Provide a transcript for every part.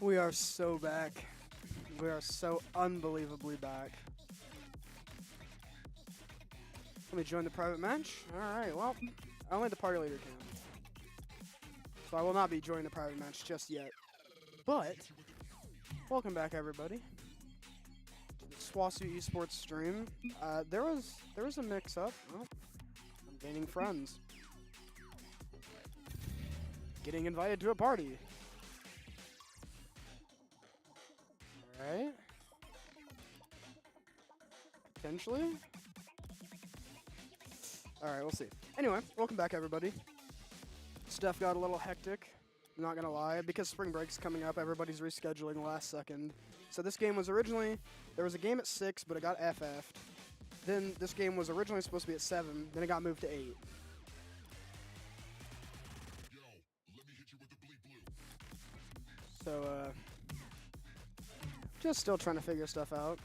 We are so back. We are so unbelievably back. Let me join the private match. Alright, well, only the party leader can. So I will not be joining the private match just yet. But, welcome back everybody. To the SWOSU esports stream. There was a mix-up. Well, I'm gaining friends. Getting invited to a party. Alright. Potentially. Alright, we'll see. Anyway, welcome back everybody. Stuff got a little hectic, I'm not gonna lie, because spring break's coming up, everybody's rescheduling last second. So this game was originally, there was a game at 6, but it got FF'd. Then this game was originally supposed to be at 7, then it got moved to 8. So, just still trying to figure stuff out.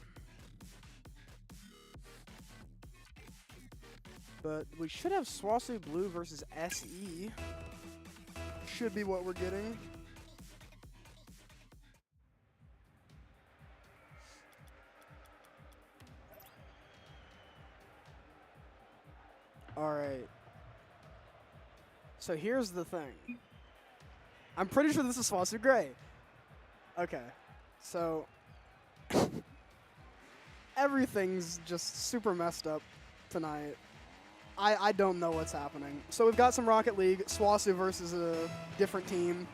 But we should have SWOSU Blue versus SE. Should be what we're getting. Alright. So here's the thing. I'm pretty sure this is SWOSU Grey. Okay. So everything's just super messed up tonight. I don't know what's happening. So we've got some Rocket League, SWOSU versus a different team.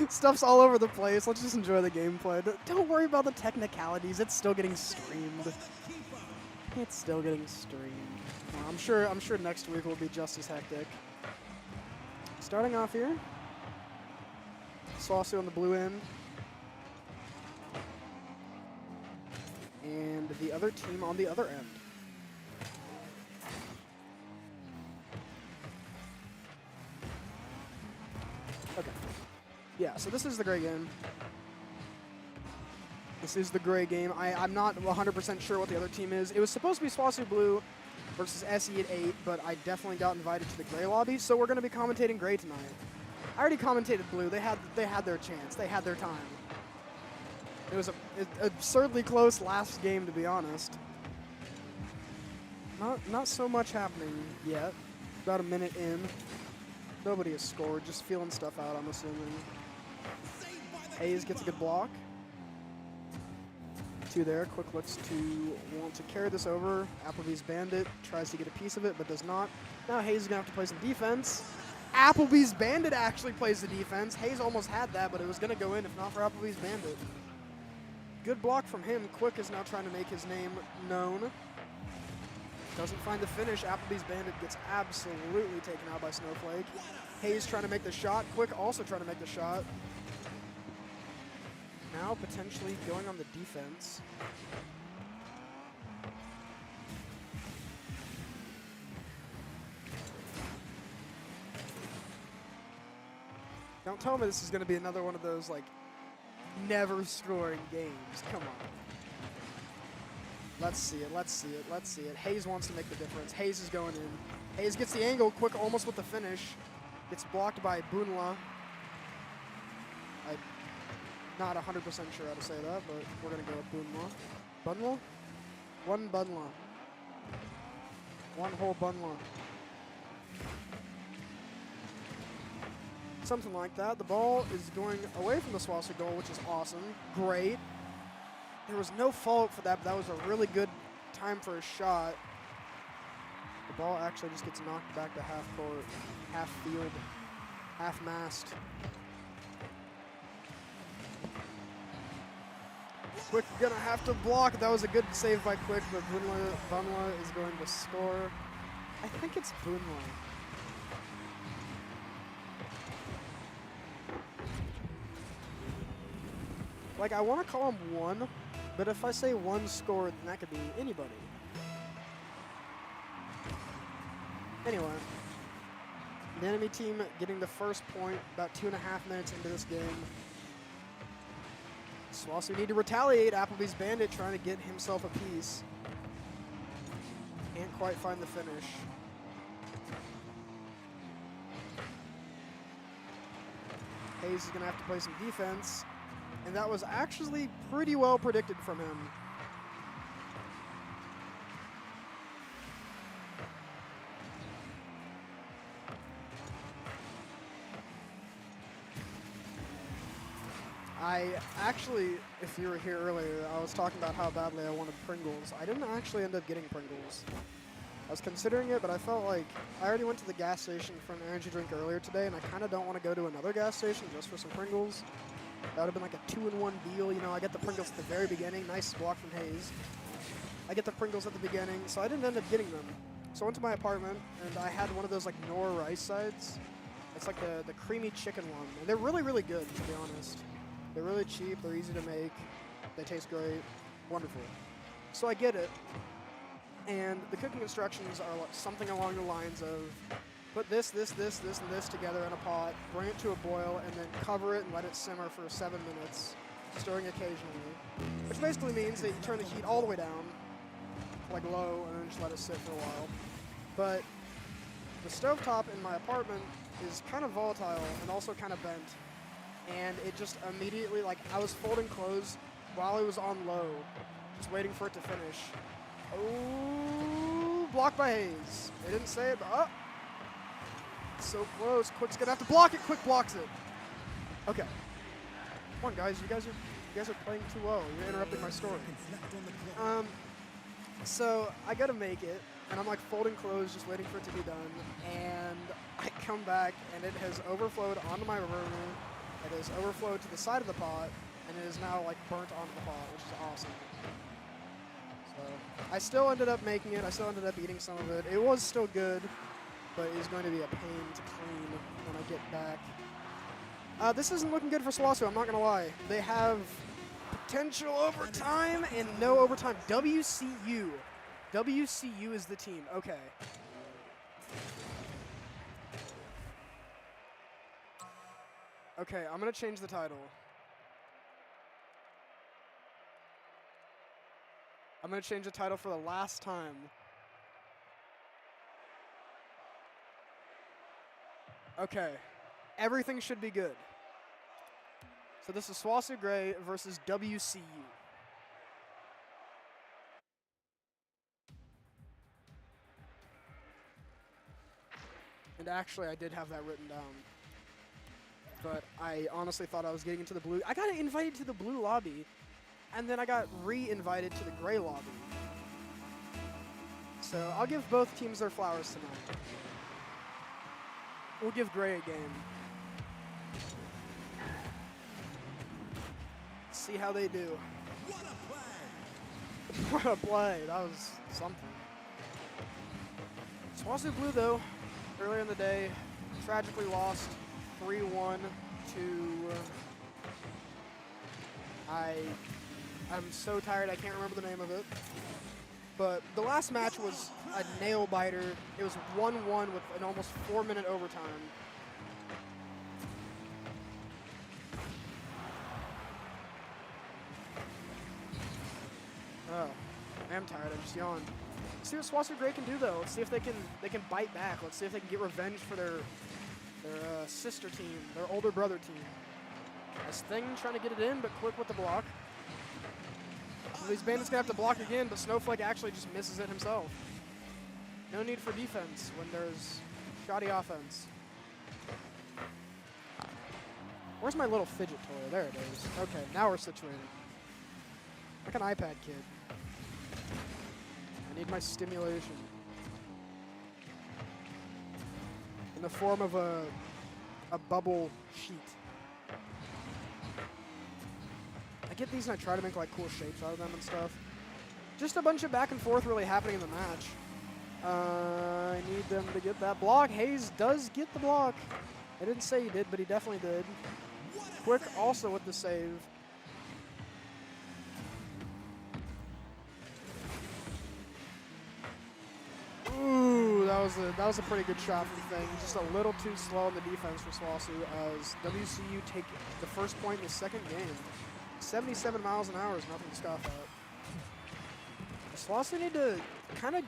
Stuff's all over the place. Let's just enjoy the gameplay. Don't worry about the technicalities. It's still getting streamed. It's still getting streamed. Well, I'm sure next week will be just as hectic. Starting off here. SWOSU on the blue end. And the other team on the other end. Okay. Yeah, so this is the Grey game. This is the Grey game. I'm not 100% sure what the other team is. It was supposed to be SWOSU Blue versus SE at 8, but I definitely got invited to the Grey lobby, so we're going to be commentating Grey tonight. I already commentated Blue. They had their chance. They had their time. It was an absurdly close last game, to be honest. Not so much happening yet. About a minute in. Nobody has scored, just feeling stuff out, I'm assuming. Hayes gets a good block. 2 there, quick looks to want to carry this over. Applebee's Bandit tries to get a piece of it, but does not. Now Hayes is gonna have to play some defense. Applebee's Bandit actually plays the defense. Hayes almost had that, but it was gonna go in if not for Applebee's Bandit. Good block from him. Quick is now trying to make his name known. Doesn't find the finish. Applebee's Bandit gets absolutely taken out by Snowflake. Hayes trying to make the shot. Quick also trying to make the shot. Now potentially going on the defense. Don't tell me this is going to be another one of those, like, never scoring games. Come on. Let's see it, let's see it, let's see it. Hayes wants to make the difference. Hayes is going in. Hayes gets the angle, Quick almost with the finish. Gets blocked by Bunla. I'm not 100% sure how to say that, but we're going to go with Bunla. Bunla? One Bunla. One whole Bunla. Something like that. The ball is going away from the SWOSU goal, which is awesome. Great. There was no fault for that, but that was a really good time for a shot. The ball actually just gets knocked back to half court, half field, half mast. Quick gonna have to block. That was a good save by Quick, but Bunla is going to score. I think it's Bunla. Like, I want to call him one, but if I say one scored, then that could be anybody. Anyway, the enemy team getting the first point about 2.5 minutes into this game. SWOSU need to retaliate. Applebee's Bandit trying to get himself a piece. Can't quite find the finish. Hayes is going to have to play some defense, and that was actually pretty well predicted from him. I actually, if you were here earlier, I was talking about how badly I wanted Pringles. I didn't actually end up getting Pringles. I was considering it, but I felt like I already went to the gas station for an energy drink earlier today, and I kind of don't want to go to another gas station just for some Pringles. That would have been like a 2-in-1 deal. You know, I get the Pringles at the very beginning. Nice block from Hayes. I get the Pringles at the beginning, so I didn't end up getting them. So I went to my apartment, and I had one of those like Nor rice sides. It's like the creamy chicken one, and they're really, really good, to be honest. They're really cheap, they're easy to make, they taste great, wonderful. So I get it, and the cooking instructions are like something along the lines of put this, and this together in a pot, bring it to a boil, and then cover it and let it simmer for 7 minutes, stirring occasionally, which basically means that you turn the heat all the way down, like low, and then just let it sit for a while. But the stovetop in my apartment is kind of volatile and also kind of bent. And it just immediately, like, I was folding clothes while it was on low, just waiting for it to finish. Oh, blocked by Hayes. They didn't say it, but oh, so close. Quick's gonna have to block it. Quick blocks it. Okay. Come on, guys. You guys are playing too well. You're interrupting my story. So I gotta make it, and I'm like folding clothes, just waiting for it to be done. And I come back, and it has overflowed onto my burner. It has overflowed to the side of the pot, and it is now like burnt onto the pot, which is awesome. So I still ended up making it. I still ended up eating some of it. It was still good, but it is going to be a pain to clean when I get back. This isn't looking good for SWOSU, I'm not going to lie. They have potential overtime and no overtime. WCU. WCU is the team. Okay. Okay, I'm going to change the title. I'm going to change the title for the last time. Okay, everything should be good. So this is SWOSU Grey versus WCU. And actually, I did have that written down. But I honestly thought I was getting into the blue. I got invited to the blue lobby, and then I got re-invited to the gray lobby. So I'll give both teams their flowers tonight. We'll give gray a game. See how they do. What a play! What a play. That was something. SWOSU Blue, though, earlier in the day, tragically lost 3-1 to... I'm so tired, I can't remember the name of it. But the last match was a nail-biter. It was 1-1 with an almost 4-minute overtime. Oh, I am tired, I just yawned. Let's see what SWOSU Grey can do, though. Let's see if they can bite back. Let's see if they can get revenge for their sister team, their older brother team. This thing trying to get it in, but quick with the block. Well, these bandits gonna have to block again, but Snowflake actually just misses it himself. No need for defense when there's shoddy offense. Where's my little fidget toy? There it is. Okay, now we're situated. Like an iPad kid. I need my stimulation. In the form of a bubble sheet. I get these and I try to make like cool shapes out of them and stuff. Just a bunch of back and forth really happening in the match. I need them to get that block. Hayes does get the block. I didn't say he did, but he definitely did. Quick also with the save. Ooh, that was a pretty good shot from Thing. Just a little too slow in the defense for SWOSU as WCU take the first point in the second game. 77 miles an hour is nothing to scoff at. SWOSU need to kind of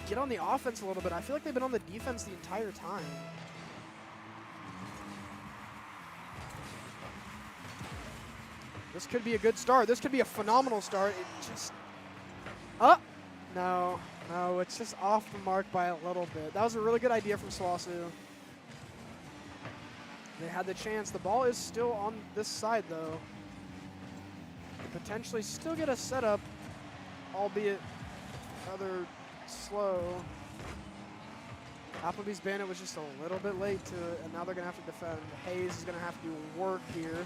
get on the offense a little bit. I feel like they've been on the defense the entire time. This could be a good start. This could be a phenomenal start. It just... Oh! No. No, it's just off the mark by a little bit. That was a really good idea from SWOSU. They had the chance. The ball is still on this side, though. Could potentially still get a setup, albeit rather slow. Applebee's Bandit was just a little bit late to it, and now they're going to have to defend. Hayes is going to have to do work here.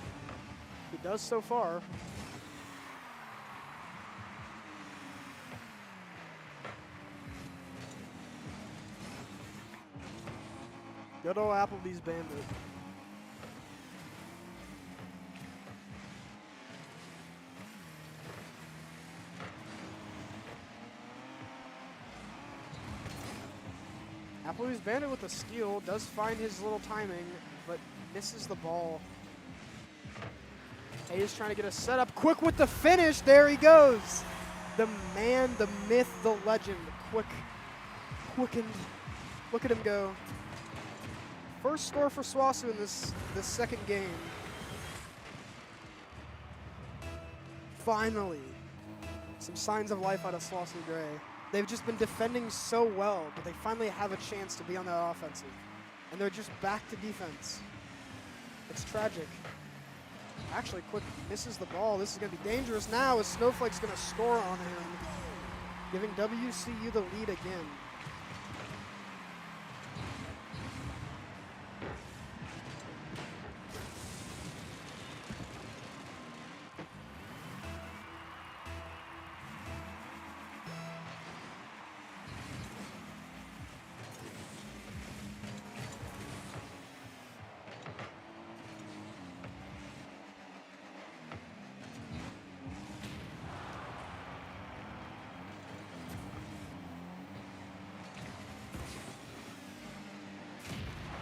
He does so far. Good old Applebee's Bandit. Applebee's Bandit with a steal, does find his little timing, but misses the ball. Hayes trying to get a setup, quick with the finish, there he goes. The man, the myth, the legend, quickened. Look at him go. First score for SWOSU in this second game. Finally, some signs of life out of SWOSU Grey. They've just been defending so well, but they finally have a chance to be on that offensive. And they're just back to defense. It's tragic. Actually, Quick misses the ball. This is going to be dangerous now as Snowflake's going to score on him, giving WCU the lead again.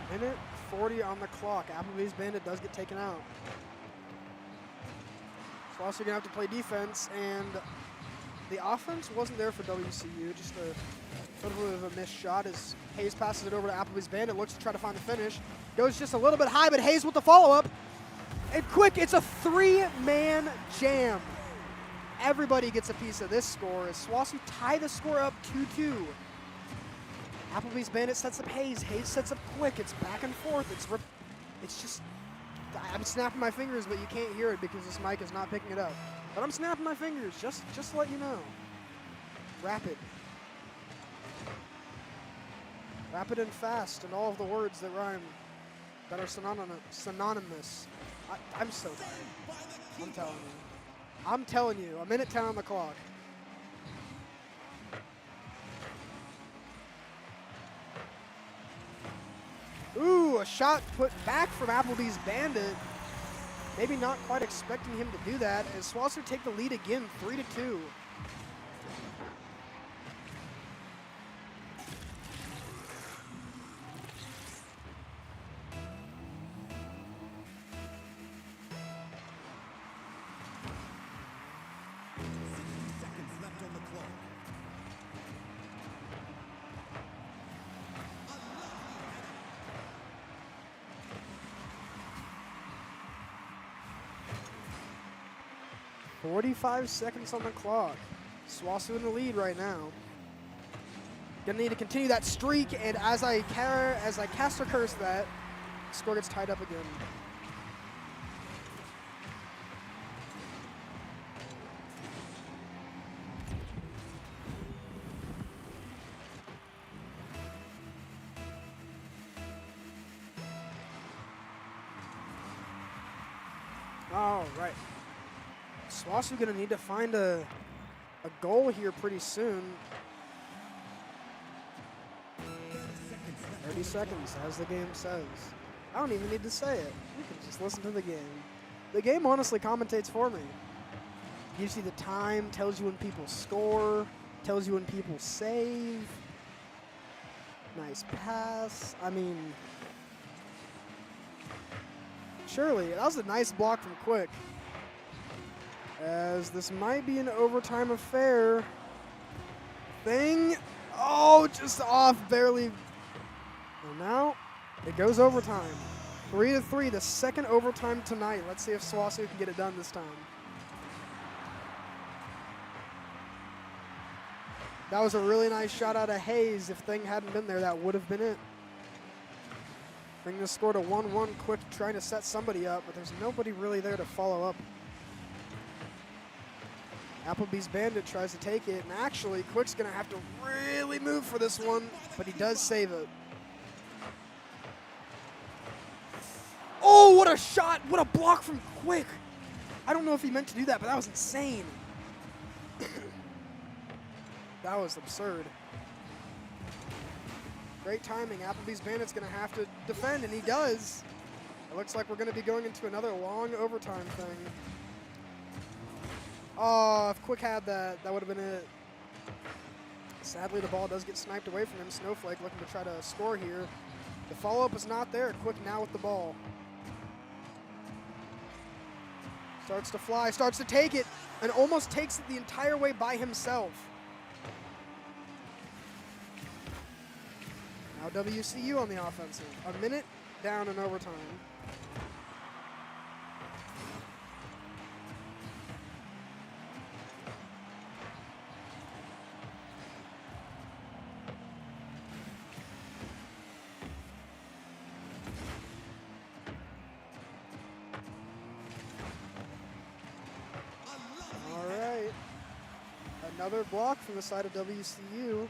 Minute 40 on the clock. Applebee's Bandit does get taken out. SWOSU gonna have to play defense, and the offense wasn't there for WCU. Just a little bit of a missed shot as Hayes passes it over to Applebee's Bandit. Looks to try to find the finish. Goes just a little bit high, but Hayes with the follow-up. And Quick, it's a three-man jam. Everybody gets a piece of this score as SWOSU tie the score up 2-2. Applebee's Bandit sets up Hayes. Hayes sets up Quick. It's back and forth. It's just, I'm snapping my fingers, but you can't hear it because this mic is not picking it up. But I'm snapping my fingers, just to let you know. Rapid. Rapid and fast, and all of the words that rhyme, that are synonymous. I'm so tired. I'm telling you, a minute 10 on the clock. Ooh, a shot put back from Applebee's Bandit. Maybe not quite expecting him to do that as SWOSU take the lead again, 3-2. Seconds left on the clock. 45 seconds on the clock. SWOSU in the lead right now. Gonna need to continue that streak, and as I cast or curse that, score gets tied up again. All right. SWOSU gonna need to find a goal here pretty soon. 30 seconds, as the game says. I don't even need to say it. You can just listen to the game. The game honestly commentates for me. Gives you the time, tells you when people score, tells you when people save. Nice pass. I mean, surely, that was a nice block from Quick. As this might be an overtime affair. Oh, just off, barely. And now it goes overtime. 3-3, the second overtime tonight. Let's see if SWOSU can get it done this time. That was a really nice shot out of Hayes. If Thing hadn't been there, that would have been it. Bring the score to 1-1. Quick trying to set somebody up, but there's nobody really there to follow up. Applebee's Bandit tries to take it, and actually Quick's going to have to really move for this one, but he does save it. Oh, what a shot! What a block from Quick! I don't know if he meant to do that, but that was insane. That was absurd. Great timing. Applebee's Bandit's going to have to defend, and he does. It looks like we're going to be going into another long overtime thing. Oh, if Quick had that, that would have been it. Sadly, the ball does get sniped away from him. Snowflake looking to try to score here. The follow-up is not there. Quick now with the ball. Starts to fly, starts to take it, and almost takes it the entire way by himself. Now WCU on the offensive. A minute down in overtime. Another block from the side of WCU.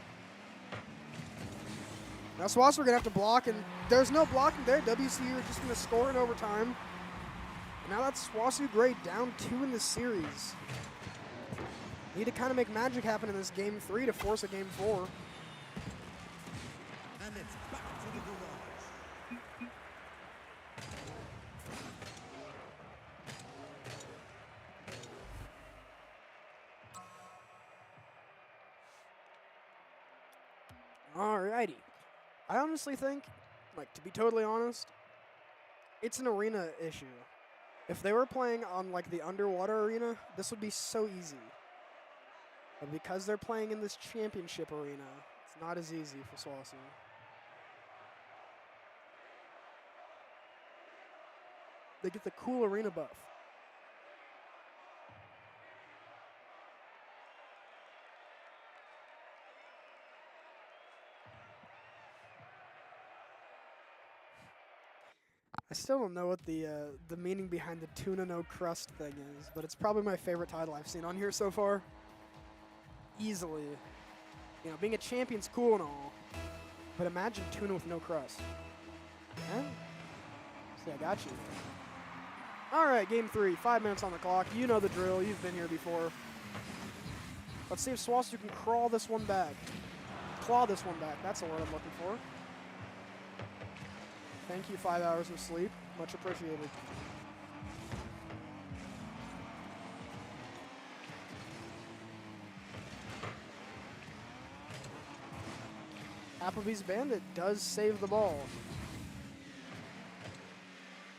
Now SWOSU are going to have to block, and there's no blocking there. WCU are just going to score in overtime. And now that's SWOSU Grey down 2 in this series. Need to kind of make magic happen in this game 3 to force a game 4. And it's back to the garage. Alrighty. I honestly think, like, to be totally honest, it's an arena issue. If they were playing on, like, the underwater arena, this would be so easy. But because they're playing in this championship arena, it's not as easy for SWOSU. They get the cool arena buff. I still don't know what the meaning behind the tuna no crust thing is, but it's probably my favorite title I've seen on here so far. Easily. You know, being a champion's cool and all, but imagine tuna with no crust. Huh? See, I got you. All right, game 3, 5 minutes on the clock. You know the drill. You've been here before. Let's see if SWOSU can crawl this one back. Claw this one back. That's the word I'm looking for. Thank you, 5 hours of sleep. Much appreciated. Applebee's Bandit does save the ball.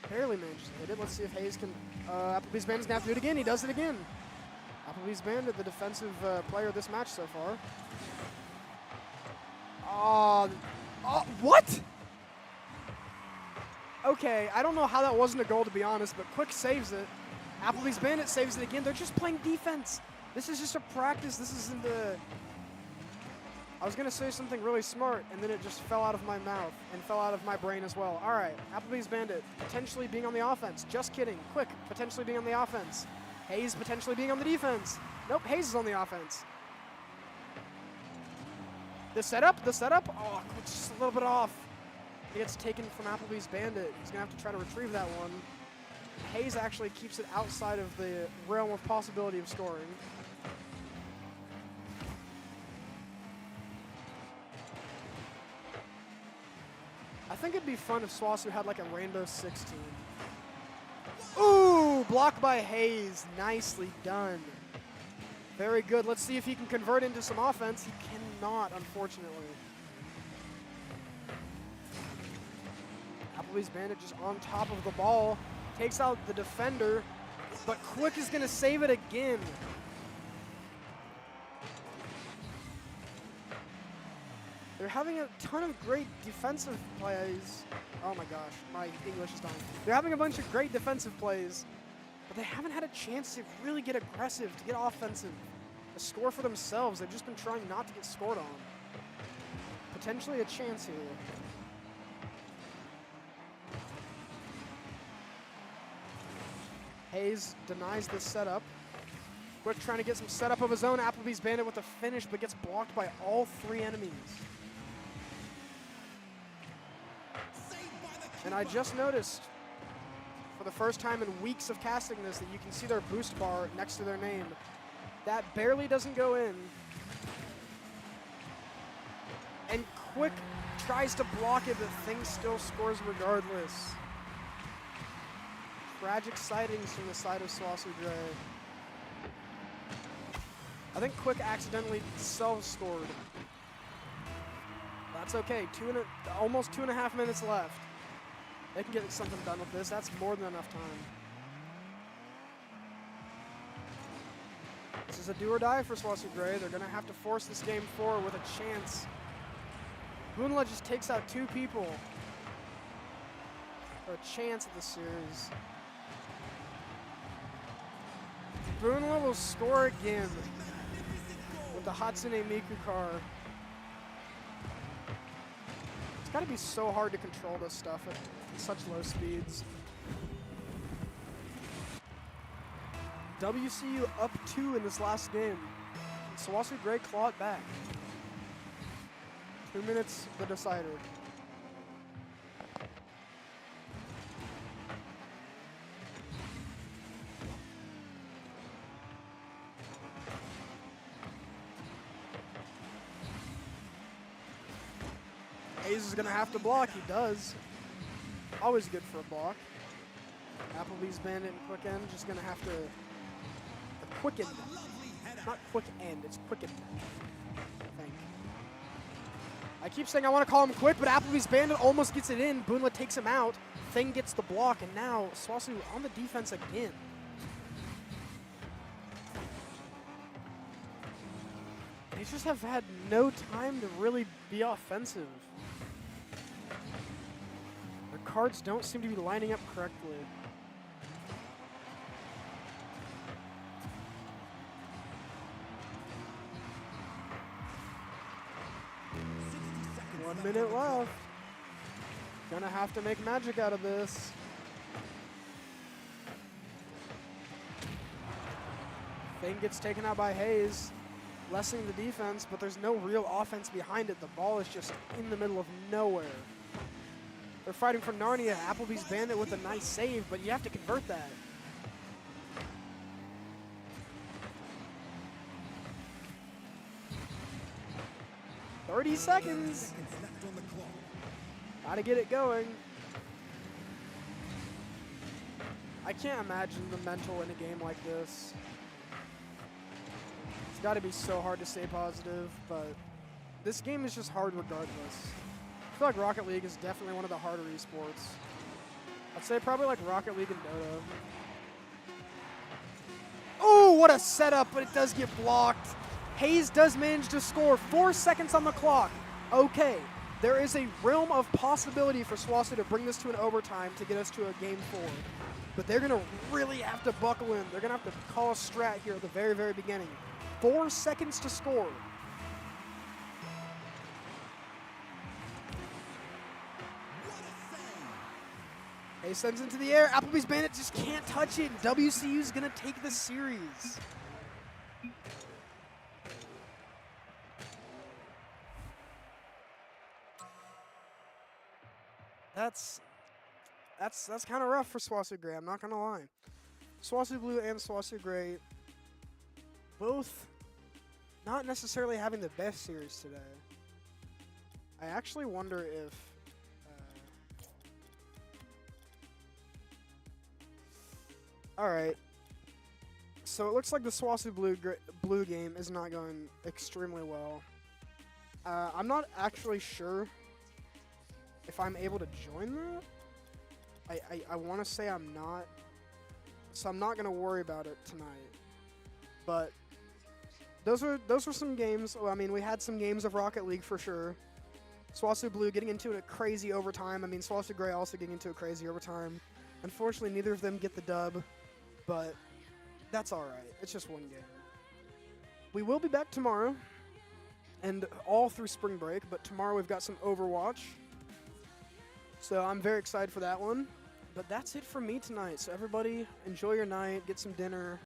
Barely manages to hit it. Let's see if Hayes can... Applebee's Bandit's going to have to do it again. He does it again. Applebee's Bandit, the defensive player of this match so far. What? Okay, I don't know how that wasn't a goal, to be honest, but Quick saves it. Applebee's Bandit saves it again. They're just playing defense. This is just a practice. This isn't a... I was going to say something really smart, and then it just fell out of my mouth and fell out of my brain as well. All right, Applebee's Bandit potentially being on the offense. Just kidding. Quick potentially being on the offense. Hayes potentially being on the defense. Nope, Hayes is on the offense. The setup. Oh, Quick's just a little bit off. He gets taken from Applebee's Bandit. He's going to have to try to retrieve that one. Hayes actually keeps it outside of the realm of possibility of scoring. I think it'd be fun if SWOSU had like a Rainbow 16. Ooh, blocked by Hayes. Nicely done. Very good. Let's see if he can convert into some offense. He cannot, unfortunately. Applebee's Bandit just on top of the ball. Takes out the defender, but Quick is going to save it again. They're having a ton of great defensive plays. Oh my gosh, my English is dying. They're having a bunch of great defensive plays, but they haven't had a chance to really get aggressive, to get offensive, a score for themselves. They've just been trying not to get scored on. Potentially a chance here. Hayes denies this setup. Quick trying to get some setup of his own. Applebee's Bandit with a finish, but gets blocked by all 3 enemies. And I just noticed, for the first time in weeks of casting this, that you can see their boost bar next to their name. That barely doesn't go in. And Quick tries to block it, but Thing still scores regardless. Tragic sightings from the side of SWOSU Grey. I think Quick accidentally self-scored. That's okay. Almost 2.5 minutes left. They can get something done with this. That's more than enough time. This is a do or die for SWOSU Grey. They're going to have to force this game forward with a chance. Boonla just takes out 2 people for a chance at the series. Boonla will score again with the Hatsune Miku car. It's got to be so hard to control this stuff at such low speeds. WCU up 2 in this last game. SWOSU Grey clawed back. 2 minutes, the decider. Hayes is going to have to block. He does. Always good for a block. Applebee's Bandit and Quick End just going to have to... Quicken. Not Quick End, it's Quicken. I think. I keep saying I want to call him Quick, but Applebee's Bandit almost gets it in. Boonla takes him out. Thing gets the block, and now SWOSU on the defense again. They just have had no time to really be offensive. Their cards don't seem to be lining up correctly. One minute left. Gonna have to make magic out of this. Thing gets taken out by Hayes, lessening the defense, but there's no real offense behind it. The ball is just in the middle of nowhere. They're fighting for Narnia. Applebee's Bandit with a nice save, but you have to convert that. "30 seconds. Left on the clock. Gotta get it going." I can't imagine the mental in a game like this. It's gotta be so hard to stay positive, but this game is just hard regardless. I feel like Rocket League is definitely one of the harder esports. I'd say probably like Rocket League and Dota. Oh, what a setup, but it does get blocked. Hayes does manage to score. 4 seconds on the clock. Okay, there is a realm of possibility for SWOSU to bring this to an overtime to get us to a game 4. But they're going to really have to buckle in. They're going to have to call a strat here at the very, very beginning. 4 seconds to score. Hayes sends into the air. Applebee's Bandit just can't touch it. WCU is going to take the series. That's kind of rough for SWOSU Grey, I'm not going to lie. SWOSU Blue and SWOSU Grey both not necessarily having the best series today. I actually wonder if alright, so it looks like the SWOSU Blue game is not going extremely well. I'm not actually sure if I'm able to join that. I want to say I'm not, so I'm not going to worry about it tonight. But those were some games. Well, I mean, we had some games of Rocket League for sure. SWOSU Blue getting into a crazy overtime. I mean, SWOSU Grey also getting into a crazy overtime. Unfortunately, neither of them get the dub, but that's all right. It's just one game. We will be back tomorrow and all through spring break, but tomorrow we've got some Overwatch. So I'm very excited for that one. But that's it for me tonight. So everybody, enjoy your night, get some dinner,